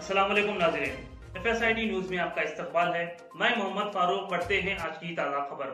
अस्सलाम वालेकुम नाज़रीन, FSID न्यूज में आपका इस्तकबाल है। मैं मोहम्मद फारूक। पढ़ते हैं आज की ताज़ा खबर।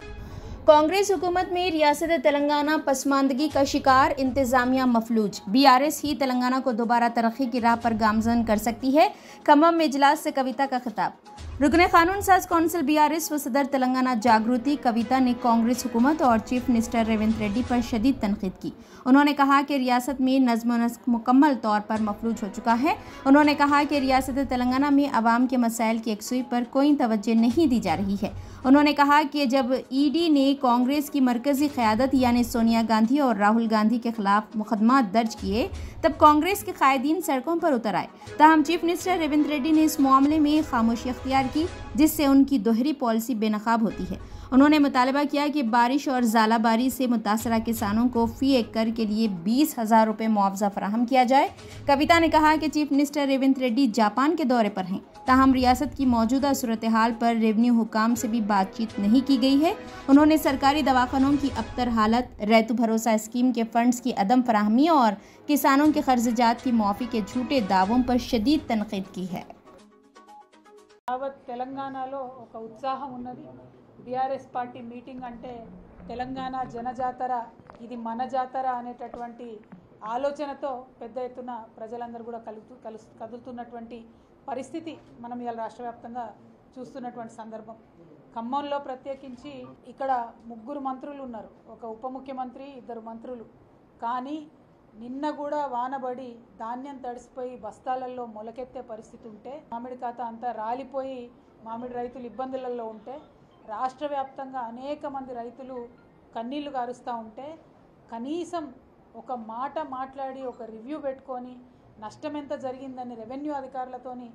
कांग्रेस हुकूमत में रियासत तेलंगाना पसमानदगी का शिकार, इंतजामिया मफलूज। BRS ही तेलंगाना को दोबारा तरक्की की राह पर गामजन कर सकती है। खम्मम में इजलास से कविता का खिताब। रुकने कानून साज कौंसिल BRS व सदर तेलंगाना जागृति कविता ने कांग्रेस हुकूमत और चीफ मिनिस्टर रेवंत रेड्डी पर शदीद तनकीद की। उन्होंने कहा कि रियासत में नज़्म व नस्क मुकम्मल तौर पर मफलूज हो चुका है। उन्होंने कहा कि रियासत तेलंगाना में अवाम के मसाइल की यकसुई पर कोई तवज्जो नहीं दी जा रही है। उन्होंने कहा कि जब ED ने कांग्रेस की मरकजी क़यादत यानी सोनिया गांधी और राहुल गांधी के खिलाफ मुकदमा दर्ज किए, तब कांग्रेस के कायदीन सड़कों पर उतर आए। ताहम चीफ मिनिस्टर रेवंत रेड्डी ने इस मामले में खामोशी अख्तियार की, जिससे उनकी दोहरी पॉलिसी बेनकाब होती है। उन्होंने मुतालबा किया कि बारिश और ज़ालाबारी से मुतासरा किसानों को फ़ी एकड़ के लिए 20,000 रुपये मुआवजा फराहम किया जाए। कविता ने कहा कि chief minister Revanth Reddy Japan के दौरे पर हैं, ताहम रियासत की मौजूदा सूरत हाल पर रेवन्यू हुकाम से भी बातचीत नहीं की गई है। उन्होंने सरकारी दवाखानों की अबतर हालत, रैतु भरोसा स्कीम के फंड्स की अदम फराहमी और किसानों के कर्जजात की माफ़ी के झूठे दावों पर शदीद तनकीद की है। తెలంగాణలో ఒక ఉత్సాహం ఉన్నది। BRS పార్టీ మీటింగ్ అంటే తెలంగాణ జనజాతర, ఇది మన జాతర అనేటటువంటి ఆలోచనతో పెద్ద ఎత్తున ప్రజలందరూ కూడా కదులుతున్నటువంటి పరిస్థితి మనం ఇవాళ రాష్ట్ర వ్యాప్తంగా చూస్తున్నటువంటి సందర్భం। ఖమ్మంలో ప్రత్యేకించి ఇక్కడ 3 మంత్రులు ఉన్నారు, ఒక ఉప ముఖ్యమంత్రి, 2 మంత్రులు। కానీ నిన్న కూడా వానబడి ధాన్యం తడిసిపోయి బస్తాలలో మొలకెత్తే పరిస్థితి ఉంటే, మామిడి ఖాతా అంతా రాలిపోయి మామిడి రైతులు ఇబ్బందులలో ఉంటే, రాష్ట్ర వ్యాప్తంగా అనేక మంది రైతులు కన్నీళ్లు కారుస్తూ ఉంటే, కనీసం ఒక మాట మాట్లాడి ఒక రివ్యూ పెట్టుకొని నష్టం ఎంత జరిగిందని రెవెన్యూ అధికారులతోని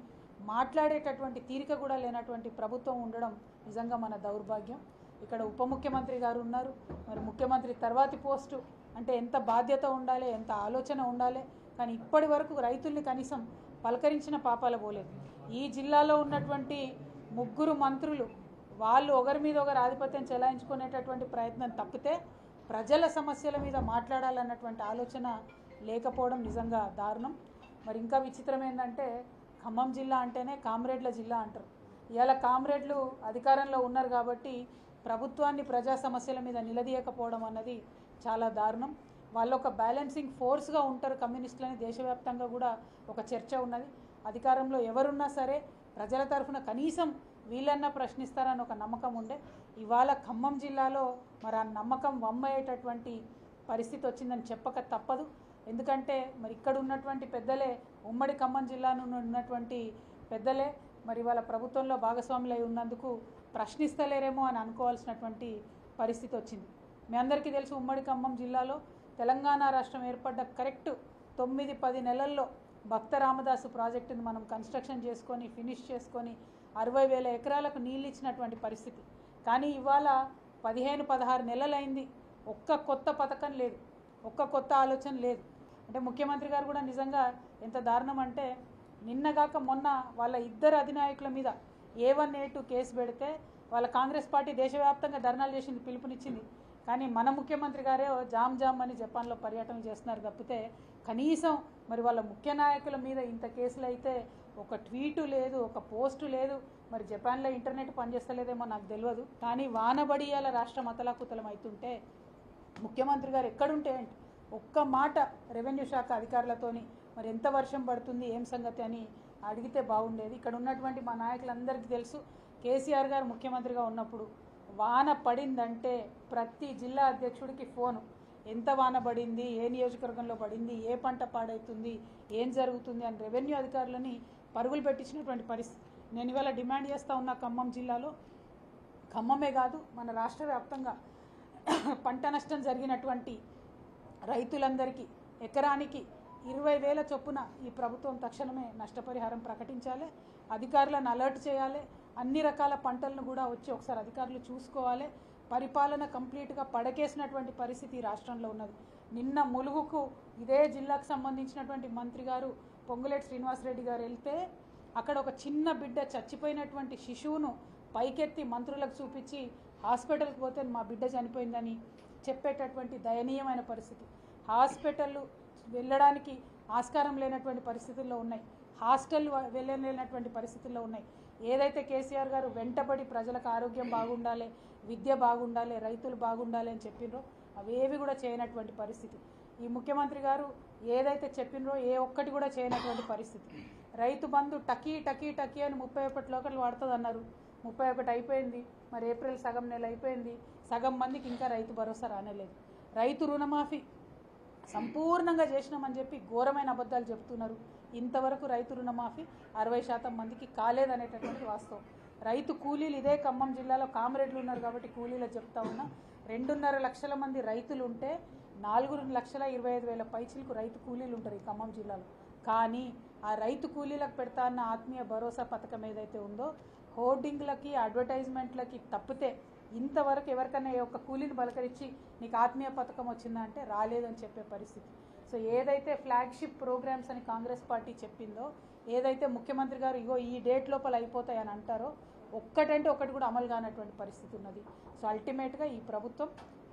మాట్లాడేటటువంటి తీరిక కూడా లేనటువంటి ప్రభుత్వం ఉండడం నిజంగా మన దౌర్భాగ్యం। ఇక్కడ ఉప ముఖ్యమంత్రి గారు ఉన్నారు, మరి ముఖ్యమంత్రి తర్వాతి పోస్టు అంటే ఎంత బాధ్యత ఉండాలి, ఎంత ఆలోచన ఉండాలి, కానీ ఇప్పటి వరకు రైతుల్ని కనీసం పలకరించిన పాపాల పోలేదు। ఈ జిల్లాలో ఉన్నటువంటి 3 మంత్రులు వాళ్ళు ఒకరి మీద ఒకరు ఆధిపత్యం చెలాయించుకునేటటువంటి ప్రయత్నం తప్పితే ప్రజల సమస్యల మీద మాట్లాడాలన్నటువంటి ఆలోచన లేకపోవడం నిజంగా దారుణం। మరి ఇంకా విచిత్రం ఏంటంటే, ఖమ్మం జిల్లా అంటేనే కామ్రేడ్ల జిల్లా అంటారు। ఇవాళ కామ్రేడ్లు అధికారంలో ఉన్నారు కాబట్టి ప్రభుత్వాన్ని ప్రజా సమస్యల మీద నిలదీయకపోవడం అన్నది చాలా దారుణం। వాళ్ళు ఒక బ్యాలెన్సింగ్ ఫోర్స్గా ఉంటారు కమ్యూనిస్టులని దేశవ్యాప్తంగా కూడా ఒక చర్చ ఉన్నది। అధికారంలో ఎవరున్నా సరే ప్రజల తరఫున కనీసం వీళ్ళన్నా ప్రశ్నిస్తారని ఒక నమ్మకం ఉండే, ఇవాళ ఖమ్మం జిల్లాలో మరి ఆ నమ్మకం వమ్మయ్యేటటువంటి పరిస్థితి వచ్చిందని చెప్పక తప్పదు। ఎందుకంటే మరి ఇక్కడ ఉన్నటువంటి పెద్దలే, ఉమ్మడి ఖమ్మం జిల్లాలో ఉన్నటువంటి పెద్దలే మరి వాళ్ళ ప్రభుత్వంలో భాగస్వాములై ఉన్నందుకు ప్రశ్నిస్తలేరేమో అని అనుకోవాల్సినటువంటి పరిస్థితి వచ్చింది। మీ అందరికీ తెలుసు, ఉమ్మడి ఖమ్మం జిల్లాలో తెలంగాణ రాష్ట్రం ఏర్పడ్డ కరెక్ట్ 9-10 నెలల్లో భక్త రామదాసు ప్రాజెక్టును మనం కన్స్ట్రక్షన్ చేసుకొని ఫినిష్ చేసుకొని 60,000 ఎకరాలకు నీళ్ళు ఇచ్చినటువంటి పరిస్థితి। కానీ ఇవాళ 15-16 నెలలైంది, ఒక్క కొత్త పథకం లేదు, ఒక్క కొత్త ఆలోచన లేదు। అంటే ముఖ్యమంత్రి గారు కూడా నిజంగా ఎంత దారుణం అంటే, నిన్నగాక మొన్న వాళ్ళ 2 అధినాయకుల మీద A1 A2 కేసు పెడితే వాళ్ళ కాంగ్రెస్ పార్టీ దేశవ్యాప్తంగా ధర్నాలు చేసింది, పిలుపునిచ్చింది। కానీ మన ముఖ్యమంత్రి గారే జామ్ జామ్ అని జపాన్లో పర్యటన చేస్తున్నారు తప్పితే కనీసం మరి వాళ్ళ ముఖ్య నాయకుల మీద ఇంత కేసులు అయితే ఒక ట్వీటు లేదు, ఒక పోస్టు లేదు। మరి జపాన్లో ఇంటర్నెట్ పనిచేస్తలేదేమో నాకు తెలియదు, కానీ వానబడియాల రాష్ట్రం అతలాకుతలం అవుతుంటే ముఖ్యమంత్రి గారు ఎక్కడుంటే ఏంటి, ఒక్క మాట రెవెన్యూ శాఖ అధికారులతోని మరి ఎంత వర్షం పడుతుంది ఏం సంగతి అని అడిగితే బాగుండేది। ఇక్కడ ఉన్నటువంటి మా నాయకులందరికీ తెలుసు, కేసీఆర్ గారు ముఖ్యమంత్రిగా ఉన్నప్పుడు వాన పడిందంటే ప్రతి జిల్లా అధ్యక్షుడికి ఫోను, ఎంత వాన పడింది, ఏ నియోజకవర్గంలో పడింది, ఏ పంట పాడవుతుంది, ఏం జరుగుతుంది అని రెవెన్యూ అధికారులని పరుగులు పెట్టించినటువంటి పరిస్థితి। నేను ఇవాళ డిమాండ్ చేస్తూ ఉన్న ఖమ్మం జిల్లాలో, ఖమ్మమే కాదు మన రాష్ట్ర వ్యాప్తంగా పంట నష్టం జరిగినటువంటి రైతులందరికీ ఎకరానికి 20,000 చొప్పున ఈ ప్రభుత్వం తక్షణమే నష్టపరిహారం ప్రకటించాలి, అధికారులను అలర్ట్ చేయాలి, అన్ని రకాల పంటలను కూడా వచ్చి ఒకసారి అధికారులు చూసుకోవాలి। పరిపాలన కంప్లీట్గా పడకేసినటువంటి పరిస్థితి రాష్ట్రంలో ఉన్నది। నిన్న ములుగుకు ఇదే జిల్లాకు సంబంధించినటువంటి మంత్రి గారు పొంగులేటి శ్రీనివాసరెడ్డి గారు వెళ్తే అక్కడ ఒక చిన్న బిడ్డ చచ్చిపోయినటువంటి శిశువును పైకెత్తి మంత్రులకు చూపించి హాస్పిటల్కి పోతే మా బిడ్డ చనిపోయిందని చెప్పేటటువంటి దయనీయమైన పరిస్థితి। హాస్పిటల్ వెళ్ళడానికి ఆస్కారం లేనటువంటి పరిస్థితుల్లో ఉన్నాయి। హాస్టల్ వెళ్ళలేనటువంటి పరిస్థితుల్లో ఉన్నాయి. ఏదైతే కేసీఆర్ గారు వెంటబడి ప్రజలకు ఆరోగ్యం బాగుండాలి, విద్య బాగుండాలి, రైతులు బాగుండాలి అని చెప్పినరో అవేవి కూడా చేయనటువంటి పరిస్థితి. ఈ ముఖ్యమంత్రి గారు ఏదైతే చెప్పినరో ఏ ఒక్కటి కూడా చేయనటువంటి పరిస్థితి. రైతు బంధు టకీ టకీ టకీ అని 31 లోకలు వాడుతుంది అన్నారు. 31 అయిపోయింది, మరి ఏప్రిల్ సగం నెల అయిపోయింది, సగం మందికి ఇంకా రైతు భరోసా రానేలేదు. రైతు రుణమాఫీ సంపూర్ణంగా చేసినామని చెప్పి ఘోరమైన అబద్ధాలు చెప్తున్నారు. ఇంతవరకు రైతు రుణమాఫీ 60% మందికి కాలేదనేటటువంటి వాస్తవం. రైతు కూలీలు ఇదే ఖమ్మం జిల్లాలో కామ్రేడ్లు ఉన్నారు కాబట్టి కూలీలు చెప్తా ఉన్నా, 2.5 లక్షల మంది రైతులు ఉంటే 4,25,000 పైచిలకు రైతు కూలీలు ఉంటారు ఈ ఖమ్మం జిల్లాలో. కానీ ఆ రైతు కూలీలకు పెడతా అన్న ఆత్మీయ భరోసా పథకం ఏదైతే ఉందో హోర్డింగ్లకి అడ్వర్టైజ్మెంట్లకి తప్పితే ఇంతవరకు ఎవరికైనా ఒక కూలీని బలకరించి నీకు ఆత్మీయ పథకం వచ్చిందా అంటే రాలేదని చెప్పే పరిస్థితి. సో ఏదైతే ఫ్లాగ్షిప్ ప్రోగ్రామ్స్ అని కాంగ్రెస్ పార్టీ చెప్పిందో, ఏదైతే ముఖ్యమంత్రి గారు ఇగో ఈ డేట్ లోపల అయిపోతాయని అంటారో ఒక్కటంటే ఒకటి కూడా అమలు కానటువంటి పరిస్థితి ఉన్నది. సో అల్టిమేట్గా ఈ ప్రభుత్వం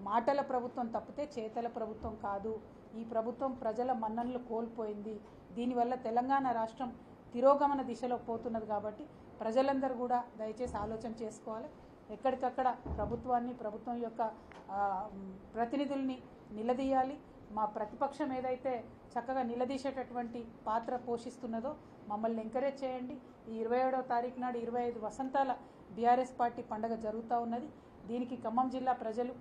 మాటల ప్రభుత్వం తప్పితే చేతల ప్రభుత్వం కాదు. ఈ ప్రభుత్వం ప్రజల మన్ననలు కోల్పోయింది. దీనివల్ల తెలంగాణ రాష్ట్రం తిరోగమన దిశలో పోతున్నది. కాబట్టి ప్రజలందరూ కూడా దయచేసి ఆలోచన చేసుకోవాలి. ఎక్కడికక్కడ ప్రభుత్వాన్ని, ప్రభుత్వం యొక్క ప్రతినిధుల్ని నిలదీయాలి. మా ప్రతిపక్షం ఏదైతే చక్కగా నిలదీసేటటువంటి పాత్ర పోషిస్తున్నదో మమ్మల్ని ఎంకరేజ్ చేయండి. ఈ 27వ తారీఖు నాడు 25 వసంతాల బీఆర్ఎస్ పార్టీ పండుగ జరుగుతూ ఉన్నది. దీనికి ఖమ్మం జిల్లా ప్రజలు,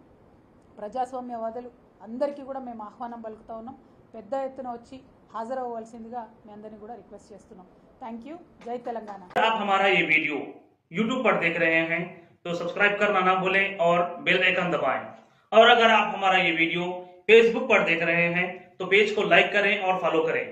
ప్రజాస్వామ్యవాదులు అందరికీ కూడా మేము ఆహ్వానం పలుకుతా ఉన్నాం. పెద్ద ఎత్తున వచ్చి హాజరవ్వవలసిందిగా మీ అందరినీ కూడా రిక్వెస్ట్ చేస్తున్నాం. Thank you. జై తెలంగాణ. आप हमारा ये वीडियो YouTube पर देख रहे हैं तो सब्सक्राइब करना ना भूलें और बेल आइकन दबाएं। और अगर आप हमारा ये वीडियो Facebook पर देख रहे हैं तो पेज को लाइक करें और फॉलो करें।